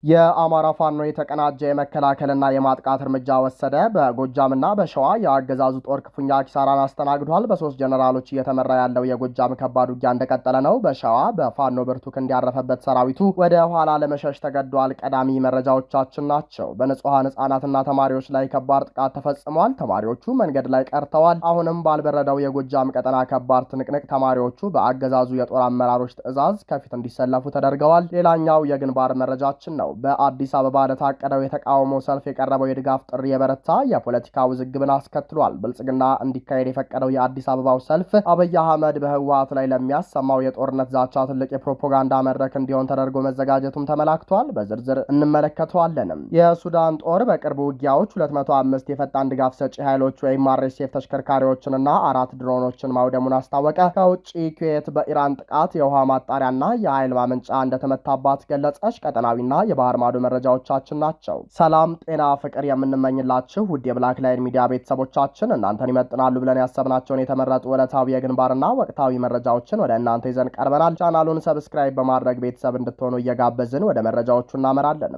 የአማራ ፋኖ የተቀናጀ የመከላከልና የማጥቃት እርምጃ ወሰደ። በጎጃምና በሸዋ የአገዛዙ ጦር ክፉኛ ኪሳራን አስተናግዷል። በሶስት ጀነራሎች እየተመራ ያለው የጎጃም ከባድ ውጊያ እንደቀጠለ ነው። በሸዋ በፋኖ ብርቱ ክንድ ያረፈበት ሰራዊቱ ወደ ኋላ ለመሸሽ ተገዷል። ቀዳሚ መረጃዎቻችን ናቸው። በንጹሐን ህጻናትና ተማሪዎች ላይ ከባድ ጥቃት ተፈጽሟል። ተማሪዎቹ መንገድ ላይ ቀርተዋል። አሁንም ባልበረደው የጎጃም ቀጠና ከባድ ትንቅንቅ፣ ተማሪዎቹ በአገዛዙ የጦር አመራሮች ትዕዛዝ ከፊት እንዲሰለፉ ተደርገዋል። ሌላኛው የግንባር መረጃችን ነው። በአዲስ አበባ ለታቀደው የተቃውሞ ሰልፍ የቀረበው የድጋፍ ጥሪ የበረታ የፖለቲካ ውዝግብን አስከትሏል። ብልጽግና እንዲካሄድ የፈቀደው የአዲስ አበባው ሰልፍ አብይ አህመድ በህወሓት ላይ ለሚያሰማው የጦርነት ዛቻ ትልቅ የፕሮፓጋንዳ መድረክ እንዲሆን ተደርጎ መዘጋጀቱም ተመላክቷል። በዝርዝር እንመለከተዋለንም። የሱዳን ጦር በቅርቡ ውጊያዎች 205 የፈጣን ድጋፍ ሰጪ ኃይሎች ወይም አርኤስኤፍ ተሽከርካሪዎችንና 4 ድሮኖችን ማውደሙን አስታወቀ። ከውጭ ኩዌት በኢራን ጥቃት የውሃ ማጣሪያና የኃይል ማመንጫ እንደተመታባት ገለጸች። ቀጠናዊና ባህር ማዶ መረጃዎቻችን ናቸው። ሰላም ጤና ፍቅር የምንመኝላችሁ ውድ የብላክ ላይን ሚዲያ ቤተሰቦቻችን እናንተን ይመጥናሉ ብለን ያሰብናቸውን የተመረጡ ዕለታዊ የግንባርና ወቅታዊ መረጃዎችን ወደ እናንተ ይዘን ቀርበናል። ቻናሉን ሰብስክራይብ በማድረግ ቤተሰብ እንድትሆኑ እየጋበዝን ወደ መረጃዎቹ እናመራለን።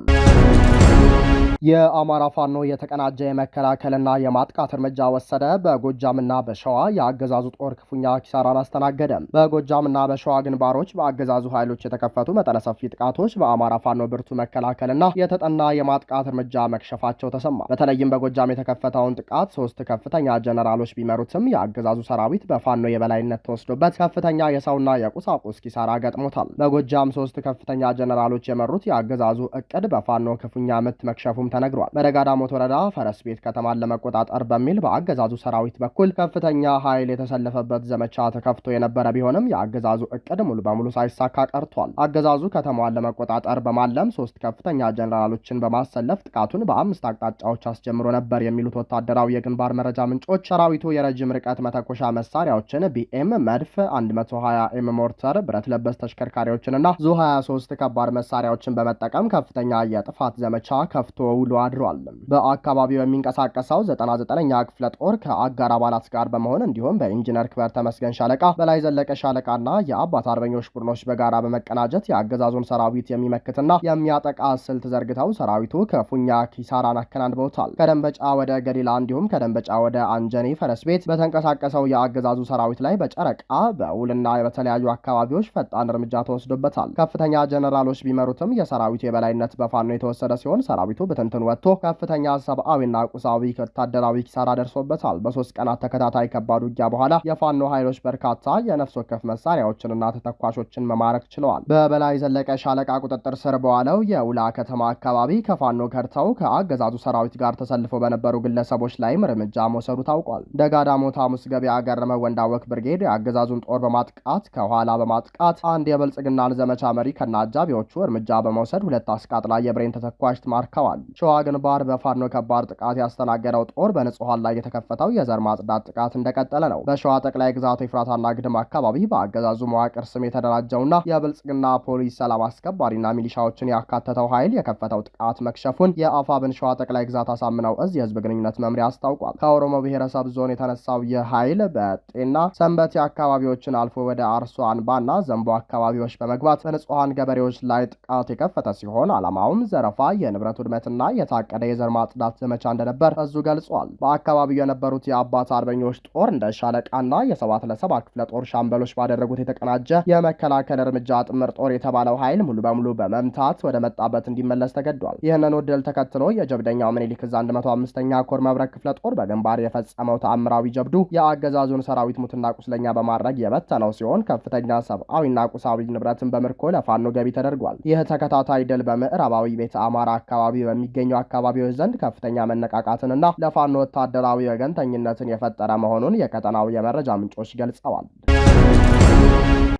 የአማራ ፋኖ የተቀናጀ የመከላከልና የማጥቃት እርምጃ ወሰደ። በጎጃምና በሸዋ የአገዛዙ ጦር ክፉኛ ኪሳራን አስተናገደ። በጎጃምና በሸዋ ግንባሮች በአገዛዙ ኃይሎች የተከፈቱ መጠነ ሰፊ ጥቃቶች በአማራ ፋኖ ብርቱ መከላከልና የተጠና የማጥቃት እርምጃ መክሸፋቸው ተሰማ። በተለይም በጎጃም የተከፈተውን ጥቃት 3 ከፍተኛ ጀነራሎች ቢመሩትም የአገዛዙ ሰራዊት በፋኖ የበላይነት ተወስዶበት ከፍተኛ የሰውና የቁሳቁስ ኪሳራ ገጥሞታል። በጎጃም 3 ከፍተኛ ጀነራሎች የመሩት የአገዛዙ እቅድ በፋኖ ክፉኛ ምት መክሸፉም ተነግሯል። በደጋዳሞት ወረዳ ፈረስ ቤት ከተማን ለመቆጣጠር በሚል በአገዛዙ ሰራዊት በኩል ከፍተኛ ኃይል የተሰለፈበት ዘመቻ ተከፍቶ የነበረ ቢሆንም የአገዛዙ እቅድ ሙሉ በሙሉ ሳይሳካ ቀርቷል። አገዛዙ ከተማዋን ለመቆጣጠር በማለም 3 ከፍተኛ ጀነራሎችን በማሰለፍ ጥቃቱን በ5 አቅጣጫዎች አስጀምሮ ነበር የሚሉት ወታደራዊ የግንባር መረጃ ምንጮች ሰራዊቱ የረጅም ርቀት መተኮሻ መሳሪያዎችን፣ ቢኤም፣ መድፍ፣ 120 ኤም ሞርተር፣ ብረት ለበስ ተሽከርካሪዎችንና ዙ 23 ከባድ መሳሪያዎችን በመጠቀም ከፍተኛ የጥፋት ዘመቻ ከፍቶ ውሎ አድሯል። በአካባቢው የሚንቀሳቀሰው 99ኛ ክፍለ ጦር ከአጋር አባላት ጋር በመሆን እንዲሁም በኢንጂነር ክበር ተመስገን ሻለቃ፣ በላይ ዘለቀ ሻለቃና የአባት አርበኞች ቡድኖች በጋራ በመቀናጀት የአገዛዙን ሰራዊት የሚመክትና የሚያጠቃ ስልት ዘርግተው ሰራዊቱ ክፉኛ ኪሳራን አከናንበውታል። ከደንበጫ ወደ ገሊላ እንዲሁም ከደንበጫ ወደ አንጀኔ ፈረስ ቤት በተንቀሳቀሰው የአገዛዙ ሰራዊት ላይ በጨረቃ በውልና በተለያዩ አካባቢዎች ፈጣን እርምጃ ተወስዶበታል። ከፍተኛ ጀነራሎች ቢመሩትም የሰራዊቱ የበላይነት በፋኖ የተወሰደ ሲሆን ሰራዊቱ በትንትን ወጥቶ ከፍተኛ ሰብአዊና ቁሳዊ ወታደራዊ ኪሳራ ደርሶበታል። በ3 ቀናት ተከታታይ ከባድ ውጊያ በኋላ የፋኖ ኃይሎች በርካታ የነፍስ ወከፍ መሳሪያዎችንና ተተኳሾችን መማረክ ችለዋል። በበላይ ዘለቀ ሻለቃ ቁጥጥር ስር በዋለው የውላ ከተማ አካባቢ ከፋኖ ከርተው ከአገዛዙ ሰራዊት ጋር ተሰልፈው በነበሩ ግለሰቦች ላይም እርምጃ መውሰዱ ታውቋል። ደጋዳሞት ሐሙስ ገበያ ገረመ ወንዳወክ ብርጌድ የአገዛዙን ጦር በማጥቃት ከኋላ በማጥቃት አንድ የብልጽግናን ዘመቻ መሪ ከነ አጃቢዎቹ እርምጃ በመውሰድ 2 አስቃጥላ የብሬን ተተኳሽ ማርከዋል። ሸዋ ግንባር በፋኖ ከባድ ጥቃት ያስተናገደው ጦር በንጹሃን ላይ የተከፈተው የዘር ማጽዳት ጥቃት እንደቀጠለ ነው። በሸዋ ጠቅላይ ግዛት ኤፍራታና ግድም አካባቢ በአገዛዙ መዋቅር ስም የተደራጀውና የብልጽግና ፖሊስ፣ ሰላም አስከባሪና ሚሊሻዎችን ያካተተው ኃይል የከፈተው ጥቃት መክሸፉን የአፋብን ሸዋ ጠቅላይ ግዛት አሳምነው እዝ የህዝብ ግንኙነት መምሪያ አስታውቋል። ከኦሮሞ ብሔረሰብ ዞን የተነሳው ይህ ኃይል በጤና ሰንበቴ አካባቢዎችን አልፎ ወደ አርሶ አንባና ዘንቦ አካባቢዎች በመግባት በንጹሃን ገበሬዎች ላይ ጥቃት የከፈተ ሲሆን ዓላማውም ዘረፋ፣ የንብረት ውድመትና የታቀደ የዘር ማጽዳት ዘመቻ እንደነበር እዙ ገልጿል። በአካባቢው የነበሩት የአባት አርበኞች ጦር እንደ ሻለቃና የ7 ለ7 ክፍለ ጦር ሻምበሎች ባደረጉት የተቀናጀ የመከላከል እርምጃ ጥምር ጦር የተባለው ኃይል ሙሉ በሙሉ በመምታት ወደ መጣበት እንዲመለስ ተገዷል። ይህንን ድል ተከትሎ የጀብደኛው ምኒልክ ዕዝ 105ኛ ኮር መብረቅ ክፍለ ጦር በግንባር የፈጸመው ተአምራዊ ጀብዱ የአገዛዙን ሰራዊት ሙትና ቁስለኛ በማድረግ የበተነው ሲሆን ከፍተኛ ሰብአዊና ቁሳዊ ንብረትን በምርኮ ለፋኖ ገቢ ተደርጓል። ይህ ተከታታይ ድል በምዕራባዊ ቤተ አማራ አካባቢ በሚገኙ አካባቢዎች ዘንድ ከፍተኛ መነቃቃትንና ለፋኖ ወታደራዊ ወገንተኝነትን የፈጠረ መሆኑን የቀጠናው የመረጃ ምንጮች ገልጸዋል።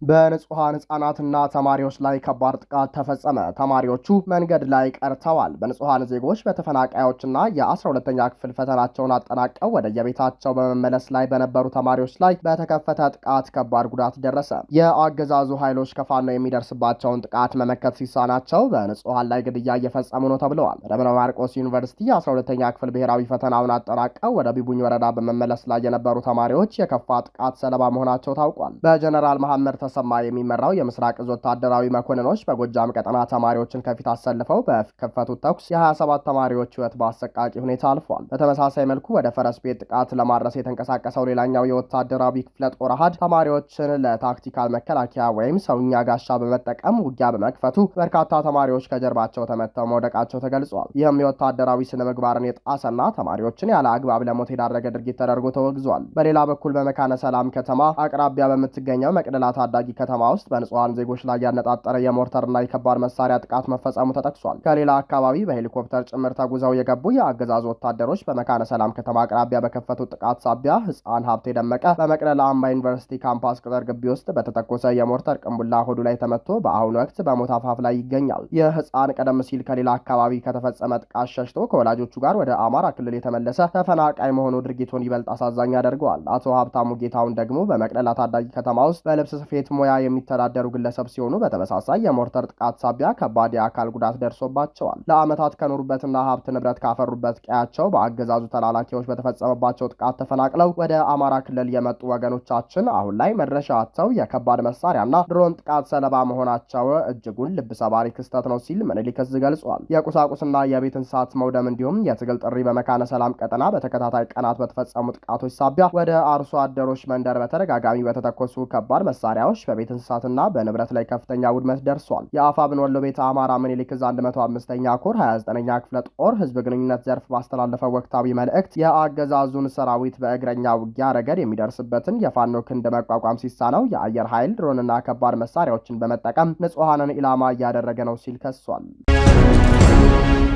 በንጹሃን ህጻናትና ተማሪዎች ላይ ከባድ ጥቃት ተፈጸመ። ተማሪዎቹ መንገድ ላይ ቀርተዋል። በንጹሃን ዜጎች በተፈናቃዮችና የ12ኛ ክፍል ፈተናቸውን አጠናቀው ወደ የቤታቸው በመመለስ ላይ በነበሩ ተማሪዎች ላይ በተከፈተ ጥቃት ከባድ ጉዳት ደረሰ። የአገዛዙ ኃይሎች ከፋኖ የሚደርስባቸውን ጥቃት መመከት ሲሳናቸው በንጹሃን ላይ ግድያ እየፈጸሙ ነው ተብለዋል። በደብረ ማርቆስ ዩኒቨርሲቲ 12ኛ ክፍል ብሔራዊ ፈተናውን አጠናቀው ወደ ቢቡኝ ወረዳ በመመለስ ላይ የነበሩ ተማሪዎች የከፋ ጥቃት ሰለባ መሆናቸው ታውቋል። በጀነራል መሐመድ ተሰማ የሚመራው የምስራቅ እዝ ወታደራዊ መኮንኖች በጎጃም ቀጠና ተማሪዎችን ከፊት አሰልፈው በከፈቱት ተኩስ የ27 ተማሪዎች ሕይወት በአሰቃቂ ሁኔታ አልፏል። በተመሳሳይ መልኩ ወደ ፈረስ ቤት ጥቃት ለማድረስ የተንቀሳቀሰው ሌላኛው የወታደራዊ ክፍለ ጦር አሃድ ተማሪዎችን ለታክቲካል መከላከያ ወይም ሰውኛ ጋሻ በመጠቀም ውጊያ በመክፈቱ በርካታ ተማሪዎች ከጀርባቸው ተመተው መውደቃቸው ተገልጿል። ይህም የወታደራዊ ስነ ምግባርን የጣሰና ተማሪዎችን ያለ አግባብ ለሞት የዳረገ ድርጊት ተደርጎ ተወግዟል። በሌላ በኩል በመካነ ሰላም ከተማ አቅራቢያ በምትገኘው መቅደላ ታዳጊ ከተማ ውስጥ በንጹሃን ዜጎች ላይ ያነጣጠረ የሞርተርና የከባድ መሳሪያ ጥቃት መፈጸሙ ተጠቅሷል። ከሌላ አካባቢ በሄሊኮፕተር ጭምር ተጉዘው የገቡ የአገዛዙ ወታደሮች በመካነ ሰላም ከተማ አቅራቢያ በከፈቱት ጥቃት ሳቢያ ህፃን ሀብቴ ደመቀ በመቅደላ አምባ ዩኒቨርሲቲ ካምፓስ ቅጥር ግቢ ውስጥ በተተኮሰ የሞርተር ቅንቡላ ሆዱ ላይ ተመቶ በአሁኑ ወቅት በሞት አፋፍ ላይ ይገኛል። ይህ ህፃን ቀደም ሲል ከሌላ አካባቢ ከተፈጸመ ጥቃት ሸሽቶ ከወላጆቹ ጋር ወደ አማራ ክልል የተመለሰ ተፈናቃይ መሆኑ ድርጊቱን ይበልጥ አሳዛኝ ያደርገዋል። አቶ ሀብታሙ ጌታውን ደግሞ በመቅደላ ታዳጊ ከተማ ውስጥ በልብስ ስፌት ሙያ የሚተዳደሩ ግለሰብ ሲሆኑ በተመሳሳይ የሞርተር ጥቃት ሳቢያ ከባድ የአካል ጉዳት ደርሶባቸዋል። ለዓመታት ከኖሩበትና ሀብት ንብረት ካፈሩበት ቀያቸው በአገዛዙ ተላላኪዎች በተፈጸመባቸው ጥቃት ተፈናቅለው ወደ አማራ ክልል የመጡ ወገኖቻችን አሁን ላይ መድረሻ አጥተው የከባድ መሳሪያና ድሮን ጥቃት ሰለባ መሆናቸው እጅጉን ልብ ሰባሪ ክስተት ነው ሲል ምኒልክ ዕዝ ገልጿል። የቁሳቁስና የቤት እንስሳት መውደም እንዲሁም የትግል ጥሪ በመካነ ሰላም ቀጠና በተከታታይ ቀናት በተፈጸሙ ጥቃቶች ሳቢያ ወደ አርሶ አደሮች መንደር በተደጋጋሚ በተተኮሱ ከባድ መሳሪያዎች በቤት እንስሳትና በንብረት ላይ ከፍተኛ ውድመት ደርሷል። የአፋብን ወሎ ቤተ አማራ ምኒልክ ዕዝ 105ኛ ኮር 29ኛ ክፍለ ጦር ህዝብ ግንኙነት ዘርፍ ባስተላለፈው ወቅታዊ መልእክት የአገዛዙን ሰራዊት በእግረኛ ውጊያ ረገድ የሚደርስበትን የፋኖ ክንድ መቋቋም ሲሳነው የአየር ኃይል ድሮንና ከባድ መሳሪያዎችን በመጠቀም ንጹሐንን ኢላማ እያደረገ ነው ሲል ከሷል።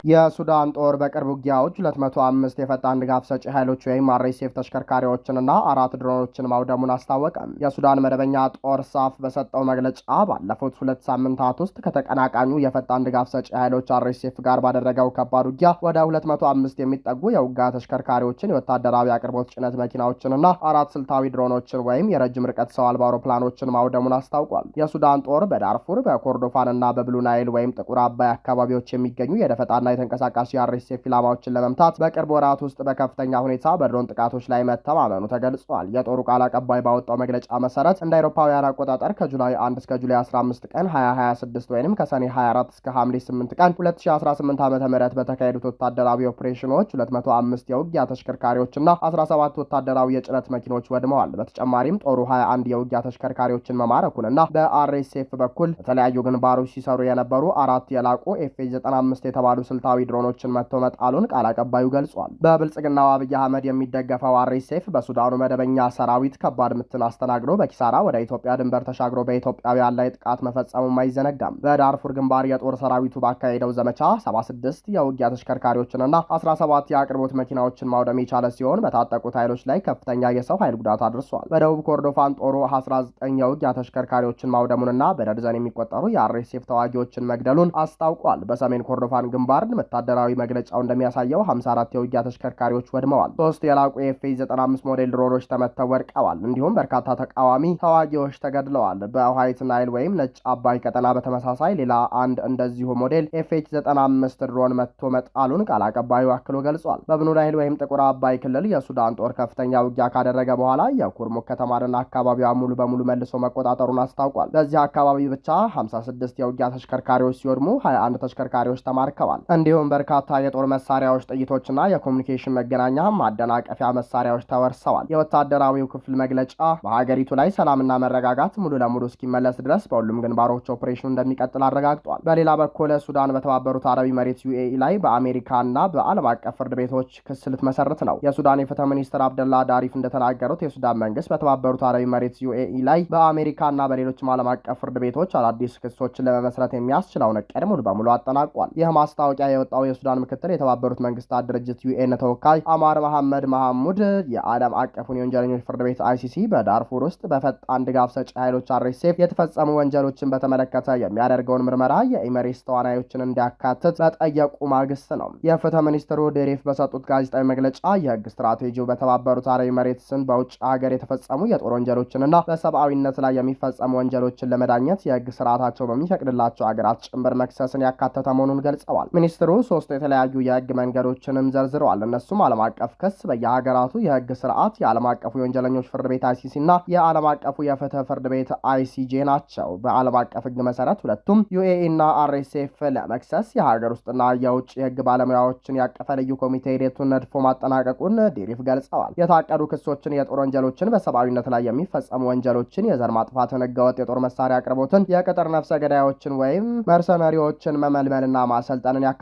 የሱዳን ጦር በቅርብ ውጊያዎች 205 የፈጣን ድጋፍ ሰጪ ኃይሎች ወይም አርኤስኤፍ ተሽከርካሪዎችንና 4 ድሮኖችን ማውደሙን አስታወቀ። የሱዳን መደበኛ ጦር ሳፍ በሰጠው መግለጫ ባለፉት 2 ሳምንታት ውስጥ ከተቀናቃኙ የፈጣን ድጋፍ ሰጪ ኃይሎች አርኤስኤፍ ጋር ባደረገው ከባድ ውጊያ ወደ 205 የሚጠጉ የውጊያ ተሽከርካሪዎችን፣ የወታደራዊ አቅርቦት ጭነት መኪናዎችንና 4 ስልታዊ ድሮኖችን ወይም የረጅም ርቀት ሰው አልባ አውሮፕላኖችን ማውደሙን አስታውቋል። የሱዳን ጦር በዳርፉር በኮርዶፋንና በብሉ ናይል ወይም ጥቁር አባይ አካባቢዎች የሚገኙ የደፈጣና የተንቀሳቃሽ የአርኤስኤፍ ኢላማዎችን ለመምታት በቅርብ ወራት ውስጥ በከፍተኛ ሁኔታ በድሮን ጥቃቶች ላይ መተማመኑ ተገልጿል። የጦሩ ቃል አቀባይ ባወጣው መግለጫ መሰረት እንደ አውሮፓውያን አቆጣጠር ከጁላይ 1 እስከ ጁላይ 15 ቀን 2026 ወይም ከሰኔ 24 እስከ ሐምሌ 8 ቀን 2018 ዓ.ም በተካሄዱት ወታደራዊ ኦፕሬሽኖች 205 የውጊያ ተሽከርካሪዎችና 17 ወታደራዊ የጭነት መኪኖች ወድመዋል። በተጨማሪም ጦሩ 21 የውጊያ ተሽከርካሪዎችን መማረኩንና በአርኤስኤፍ በኩል በተለያዩ ግንባሮች ሲሰሩ የነበሩ 4 የላቁ ኤፍ95 የተባሉ ስልታዊ ድሮኖችን መጥቶ መጣሉን ቃል አቀባዩ ገልጿል። በብልጽግናው አብይ አህመድ የሚደገፈው አርኤስኤፍ በሱዳኑ መደበኛ ሰራዊት ከባድ ምትን አስተናግዶ በኪሳራ ወደ ኢትዮጵያ ድንበር ተሻግሮ በኢትዮጵያውያን ላይ ጥቃት መፈጸሙም አይዘነጋም። በዳርፉር ግንባር የጦር ሰራዊቱ ባካሄደው ዘመቻ 76 የውጊያ ተሽከርካሪዎችንና 17 የአቅርቦት መኪናዎችን ማውደም የቻለ ሲሆን በታጠቁት ኃይሎች ላይ ከፍተኛ የሰው ኃይል ጉዳት አድርሷል። በደቡብ ኮርዶፋን ጦሩ 19 የውጊያ ተሽከርካሪዎችን ማውደሙንና በደርዘን የሚቆጠሩ የአርኤስኤፍ ተዋጊዎችን መግደሉን አስታውቋል። በሰሜን ኮርዶፋን ግንባር ወታደራዊ መግለጫው እንደሚያሳየው 54 የውጊያ ተሽከርካሪዎች ወድመዋል። 3 የላቁ የኤፍ95 ሞዴል ድሮኖች ተመተው ወድቀዋል። እንዲሁም በርካታ ተቃዋሚ ተዋጊዎች ተገድለዋል። በዋይት ናይል ወይም ነጭ አባይ ቀጠና በተመሳሳይ ሌላ አንድ እንደዚሁ ሞዴል ኤፍ95 ድሮን መጥቶ መጣሉን ቃል አቀባዩ አክሎ ገልጿል። በብኑ ናይል ወይም ጥቁር አባይ ክልል የሱዳን ጦር ከፍተኛ ውጊያ ካደረገ በኋላ የኩርሙክ ከተማንና አካባቢዋ ሙሉ በሙሉ መልሶ መቆጣጠሩን አስታውቋል። በዚህ አካባቢ ብቻ 56 የውጊያ ተሽከርካሪዎች ሲወድሙ 21 ተሽከርካሪዎች ተማርከዋል። እንዲሁም በርካታ የጦር መሳሪያዎች፣ ጥይቶችና የኮሙኒኬሽን መገናኛ ማደናቀፊያ መሳሪያዎች ተወርሰዋል። የወታደራዊው ክፍል መግለጫ በሀገሪቱ ላይ ሰላምና መረጋጋት ሙሉ ለሙሉ እስኪመለስ ድረስ በሁሉም ግንባሮች ኦፕሬሽኑ እንደሚቀጥል አረጋግጧል። በሌላ በኩል ሱዳን በተባበሩት አረብ ኤሚሬት ዩኤኢ ላይ በአሜሪካና በዓለም አቀፍ ፍርድ ቤቶች ክስ ልትመሰርት ነው። የሱዳን የፍትህ ሚኒስትር አብደላ ዳሪፍ እንደተናገሩት የሱዳን መንግስት በተባበሩት አረብ ኤሚሬት ዩኤኢ ላይ በአሜሪካና በሌሎችም ዓለም አቀፍ ፍርድ ቤቶች አዳዲስ ክሶችን ለመመስረት የሚያስችለውን እቅድ ሙሉ በሙሉ አጠናቋል። ይህ ማስታወቂያ የወጣው የሱዳን ምክትል የተባበሩት መንግስታት ድርጅት ዩኤን ተወካይ አማር መሐመድ መሐሙድ የዓለም አቀፉን የወንጀለኞች ፍርድ ቤት አይሲሲ በዳርፉር ውስጥ በፈጣን ድጋፍ ሰጪ ኃይሎች አርኤስኤፍ የተፈጸሙ ወንጀሎችን በተመለከተ የሚያደርገውን ምርመራ የኤሚሬትስ ተዋናዮችን እንዲያካትት በጠየቁ ማግስት ነው። የፍትህ ሚኒስትሩ ዴሪፍ በሰጡት ጋዜጣዊ መግለጫ የህግ ስትራቴጂው በተባበሩት አረብ ኤሚሬትስን በውጭ ሀገር የተፈጸሙ የጦር ወንጀሎችንና በሰብአዊነት ላይ የሚፈጸሙ ወንጀሎችን ለመዳኘት የህግ ስርዓታቸው በሚፈቅድላቸው ሀገራት ጭምር መክሰስን ያካተተ መሆኑን ገልጸዋል። ሚኒስትሩ ሶስት የተለያዩ የህግ መንገዶችንም ዘርዝረዋል። እነሱም ዓለም አቀፍ ክስ፣ በየሀገራቱ የህግ ስርዓት፣ የዓለም አቀፉ የወንጀለኞች ፍርድ ቤት አይሲሲ እና የዓለም አቀፉ የፍትህ ፍርድ ቤት አይሲጄ ናቸው። በዓለም አቀፍ ህግ መሰረት ሁለቱም ዩኤኢ እና አርኤስኤፍ ለመክሰስ የሀገር ውስጥና የውጭ የህግ ባለሙያዎችን ያቀፈ ልዩ ኮሚቴ ሂደቱን ነድፎ ማጠናቀቁን ዲሪፍ ገልጸዋል። የታቀዱ ክሶችን የጦር ወንጀሎችን፣ በሰብአዊነት ላይ የሚፈጸሙ ወንጀሎችን፣ የዘር ማጥፋትን፣ ህገወጥ የጦር መሳሪያ አቅርቦትን፣ የቅጥር ነፍሰ ገዳዮችን ወይም መርሰነሪዎችን መመልመልና ማሰልጠንን ያካትታሉ።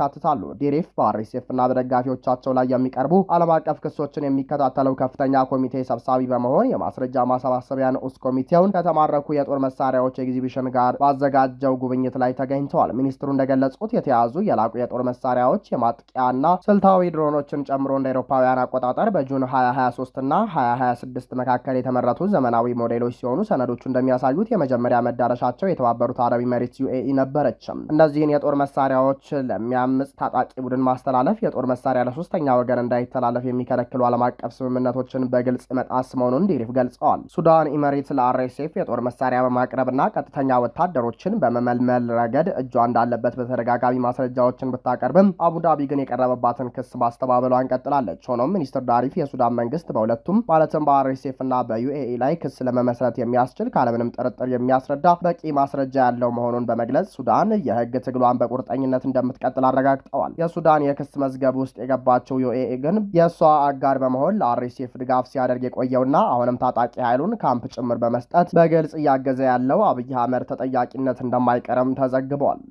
ዲሪፍ በአርኤስኤፍ እና በደጋፊዎቻቸው ላይ የሚቀርቡ ዓለም አቀፍ ክሶችን የሚከታተለው ከፍተኛ ኮሚቴ ሰብሳቢ በመሆን የማስረጃ ማሰባሰቢያ ንዑስ ኮሚቴውን ከተማረኩ የጦር መሳሪያዎች ኤግዚቢሽን ጋር ባዘጋጀው ጉብኝት ላይ ተገኝተዋል። ሚኒስትሩ እንደገለጹት የተያዙ የላቁ የጦር መሳሪያዎች የማጥቂያና ስልታዊ ድሮኖችን ጨምሮ እንደ አውሮፓውያን አቆጣጠር በጁን 2023 እና 2026 መካከል የተመረቱ ዘመናዊ ሞዴሎች ሲሆኑ ሰነዶቹ እንደሚያሳዩት የመጀመሪያ መዳረሻቸው የተባበሩት አረብ ኤሚሬትስ ዩኤኢ ነበረችም። እነዚህን የጦር መሳሪያዎች ለሚያምጽ ታጣቂ ቡድን ማስተላለፍ የጦር መሳሪያ ለሶስተኛ ወገን እንዳይተላለፍ የሚከለክሉ ዓለም አቀፍ ስምምነቶችን በግልጽ መጣስ መሆኑን ዲሪፍ ገልጸዋል። ሱዳን ኢመሬት ለአርኤስኤፍ የጦር መሳሪያ በማቅረብና ቀጥተኛ ወታደሮችን በመመልመል ረገድ እጇ እንዳለበት በተደጋጋሚ ማስረጃዎችን ብታቀርብም አቡዳቢ ግን የቀረበባትን ክስ ማስተባበሏን ቀጥላለች። ሆኖም ሚኒስትር ዳሪፍ የሱዳን መንግስት በሁለቱም ማለትም በአርኤስኤፍ እና በዩኤኢ ላይ ክስ ለመመስረት የሚያስችል ካለምንም ጥርጥር የሚያስረዳ በቂ ማስረጃ ያለው መሆኑን በመግለጽ ሱዳን የህግ ትግሏን በቁርጠኝነት እንደምትቀጥል አረጋግጠዋል። የሱዳን የክስ መዝገብ ውስጥ የገባቸው ዩኤኢ ግን የእሷ አጋር በመሆን ለአርኤስኤፍ ድጋፍ ሲያደርግ የቆየውና አሁንም ታጣቂ ኃይሉን ካምፕ ጭምር በመስጠት በግልጽ እያገዘ ያለው አብይ አህመድ ተጠያቂነት እንደማይቀርም ተዘግቧል።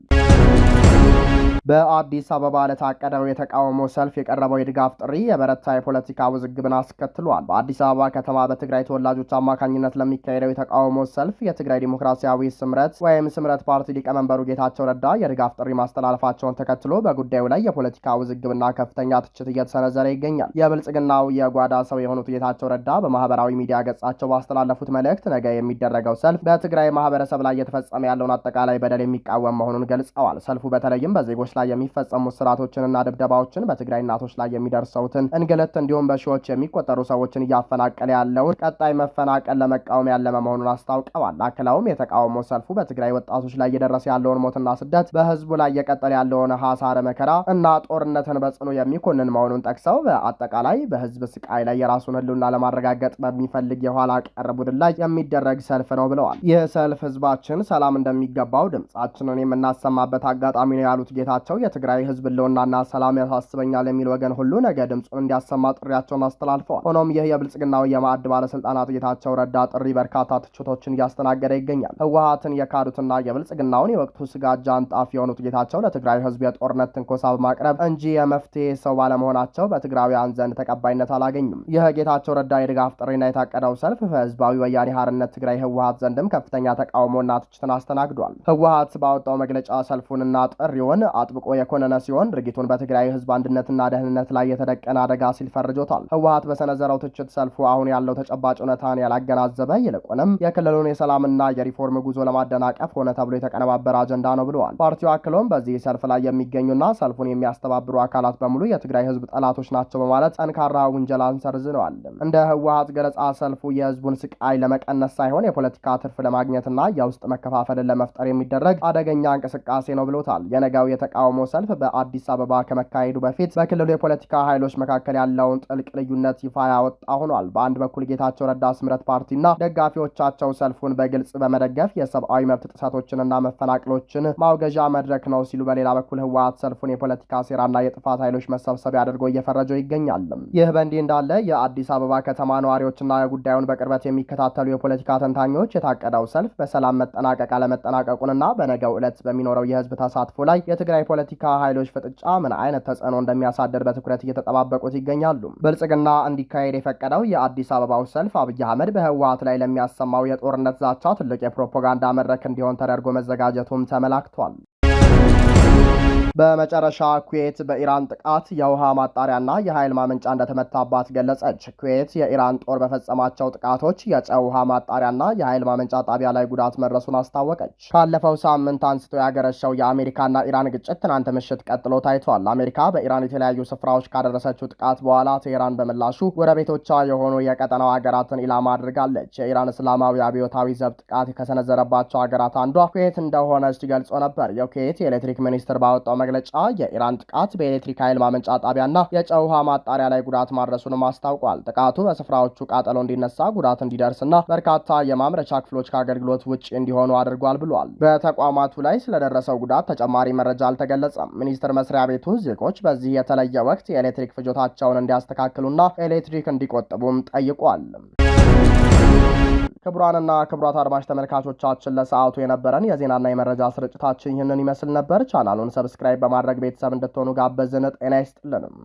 በአዲስ አበባ ለታቀደው የተቃውሞ ሰልፍ የቀረበው የድጋፍ ጥሪ የበረታ የፖለቲካ ውዝግብን አስከትሏል። በአዲስ አበባ ከተማ በትግራይ ተወላጆች አማካኝነት ለሚካሄደው የተቃውሞ ሰልፍ የትግራይ ዲሞክራሲያዊ ስምረት ወይም ስምረት ፓርቲ ሊቀመንበሩ ጌታቸው ረዳ የድጋፍ ጥሪ ማስተላለፋቸውን ተከትሎ በጉዳዩ ላይ የፖለቲካ ውዝግብና ከፍተኛ ትችት እየተሰነዘረ ይገኛል። የብልጽግናው የጓዳ ሰው የሆኑት ጌታቸው ረዳ በማህበራዊ ሚዲያ ገጻቸው ባስተላለፉት መልእክት ነገ የሚደረገው ሰልፍ በትግራይ ማህበረሰብ ላይ እየተፈጸመ ያለውን አጠቃላይ በደል የሚቃወም መሆኑን ገልጸዋል። ሰልፉ በተለይም በዜጎች ላይ የሚፈጸሙ ስርዓቶችንና ድብደባዎችን፣ በትግራይ እናቶች ላይ የሚደርሰውትን እንግልት እንዲሁም በሺዎች የሚቆጠሩ ሰዎችን እያፈናቀለ ያለውን ቀጣይ መፈናቀል ለመቃወም ያለመ መሆኑን አስታውቀዋል። አክለውም የተቃውሞ ሰልፉ በትግራይ ወጣቶች ላይ እየደረሰ ያለውን ሞትና ስደት፣ በህዝቡ ላይ እየቀጠለ ያለውን ሐሳረ መከራ እና ጦርነትን በጽኑ የሚኮንን መሆኑን ጠቅሰው በአጠቃላይ በህዝብ ስቃይ ላይ የራሱን ህልውና ለማረጋገጥ በሚፈልግ የኋላ ቀር ቡድን ላይ የሚደረግ ሰልፍ ነው ብለዋል። ይህ ሰልፍ ህዝባችን ሰላም እንደሚገባው ድምጻችንን የምናሰማበት አጋጣሚ ነው ያሉት ጌታቸው የትግራይ ህዝብ ህልውናና ሰላም ያሳስበኛል የሚል ወገን ሁሉ ነገ ድምጹን እንዲያሰማ ጥሪያቸውን አስተላልፈዋል። ሆኖም ይህ የብልጽግናው የማዕድ ባለስልጣናት ጌታቸው ረዳ ጥሪ በርካታ ትችቶችን እያስተናገደ ይገኛል። ህወሓትን የካዱትና የብልጽግናውን የወቅቱ ስጋጃ አንጣፍ የሆኑት ጌታቸው ለትግራይ ህዝብ የጦርነት ትንኮሳ በማቅረብ እንጂ የመፍትሄ ሰው ባለመሆናቸው በትግራውያን ዘንድ ተቀባይነት አላገኙም። ይህ ጌታቸው ረዳ የድጋፍ ጥሪና የታቀደው ሰልፍ በህዝባዊ ወያኔ ሓርነት ትግራይ ህወሓት ዘንድም ከፍተኛ ተቃውሞና ትችትን አስተናግዷል። ህወሓት ባወጣው መግለጫ ሰልፉንና ጥሪውን አጥብቆ የኮነነ ሲሆን ድርጊቱን በትግራይ ህዝብ አንድነትና ደህንነት ላይ የተደቀነ አደጋ ሲል ፈርጆታል። ህወሓት በሰነዘረው ትችት ሰልፉ አሁን ያለው ተጨባጭ እውነታን ያላገናዘበ ይልቁንም የክልሉን የሰላምና የሪፎርም ጉዞ ለማደናቀፍ ሆነ ተብሎ የተቀነባበረ አጀንዳ ነው ብለዋል። ፓርቲው አክሎም በዚህ ሰልፍ ላይ የሚገኙና ሰልፉን የሚያስተባብሩ አካላት በሙሉ የትግራይ ህዝብ ጠላቶች ናቸው በማለት ጠንካራ ውንጀላን ሰርዝነዋል። እንደ ህወሓት ገለጻ ሰልፉ የህዝቡን ስቃይ ለመቀነስ ሳይሆን የፖለቲካ ትርፍ ለማግኘትና የውስጥ መከፋፈልን ለመፍጠር የሚደረግ አደገኛ እንቅስቃሴ ነው ብሎታል። የነገው የተቃውሞ ሰልፍ በአዲስ አበባ ከመካሄዱ በፊት በክልሉ የፖለቲካ ኃይሎች መካከል ያለውን ጥልቅ ልዩነት ይፋ ያወጣ ሆኗል። በአንድ በኩል ጌታቸው ረዳ ስምረት ፓርቲና ደጋፊዎቻቸው ሰልፉን በግልጽ በመደገፍ የሰብአዊ መብት ጥሰቶችንና መፈናቅሎችን ማውገዣ መድረክ ነው ሲሉ፣ በሌላ በኩል ህወሓት ሰልፉን የፖለቲካ ሴራና የጥፋት ኃይሎች መሰብሰቢያ አድርጎ እየፈረጀው ይገኛል። ይህ በእንዲህ እንዳለ የአዲስ አበባ ከተማ ነዋሪዎችና ጉዳዩን በቅርበት የሚከታተሉ የፖለቲካ ተንታኞች የታቀደው ሰልፍ በሰላም መጠናቀቅ አለመጠናቀቁንና በነገው ዕለት በሚኖረው የህዝብ ተሳትፎ ላይ የትግራይ ፖለቲካ ኃይሎች ፍጥጫ ምን አይነት ተጽዕኖ እንደሚያሳድር በትኩረት እየተጠባበቁት ይገኛሉ። ብልጽግና እንዲካሄድ የፈቀደው የአዲስ አበባው ሰልፍ አብይ አህመድ በህወሓት ላይ ለሚያሰማው የጦርነት ዛቻ ትልቅ የፕሮፓጋንዳ መድረክ እንዲሆን ተደርጎ መዘጋጀቱም ተመላክቷል። በመጨረሻ ኩዌት በኢራን ጥቃት የውሃ ማጣሪያና የኃይል ማመንጫ እንደተመታባት ገለጸች። ኩዌት የኢራን ጦር በፈጸማቸው ጥቃቶች የጨው ውሃ ማጣሪያና የኃይል ማመንጫ ጣቢያ ላይ ጉዳት መድረሱን አስታወቀች። ካለፈው ሳምንት አንስቶ ያገረሸው የአሜሪካና ኢራን ግጭት ትናንት ምሽት ቀጥሎ ታይቷል። አሜሪካ በኢራን የተለያዩ ስፍራዎች ካደረሰችው ጥቃት በኋላ ቴሄራን በምላሹ ጎረቤቶቿ የሆኑ የቀጠናው ሀገራትን ኢላማ አድርጋለች። የኢራን እስላማዊ አብዮታዊ ዘብ ጥቃት ከሰነዘረባቸው ሀገራት አንዷ ኩዌት እንደሆነች ገልጾ ነበር። የኩዌት የኤሌክትሪክ ሚኒስትር ባወጣው መግለጫ የኢራን ጥቃት በኤሌክትሪክ ኃይል ማመንጫ ጣቢያና የጨው ውሃ ማጣሪያ ላይ ጉዳት ማድረሱንም አስታውቋል። ጥቃቱ በስፍራዎቹ ቃጠሎ እንዲነሳ፣ ጉዳት እንዲደርስና በርካታ የማምረቻ ክፍሎች ከአገልግሎት ውጭ እንዲሆኑ አድርጓል ብሏል። በተቋማቱ ላይ ስለደረሰው ጉዳት ተጨማሪ መረጃ አልተገለጸም። ሚኒስቴር መስሪያ ቤቱ ዜጎች በዚህ የተለየ ወቅት የኤሌክትሪክ ፍጆታቸውን እንዲያስተካክሉና ኤሌክትሪክ እንዲቆጥቡም ጠይቋል። ክቡራንና ክቡራት አድማጭ ተመልካቾቻችን ለሰዓቱ የነበረን የዜናና የመረጃ ስርጭታችን ይህንን ይመስል ነበር። ቻናሉን ሰብስክራይብ በማድረግ ቤተሰብ እንድትሆኑ ጋበዝን። ጤና ይስጥልንም።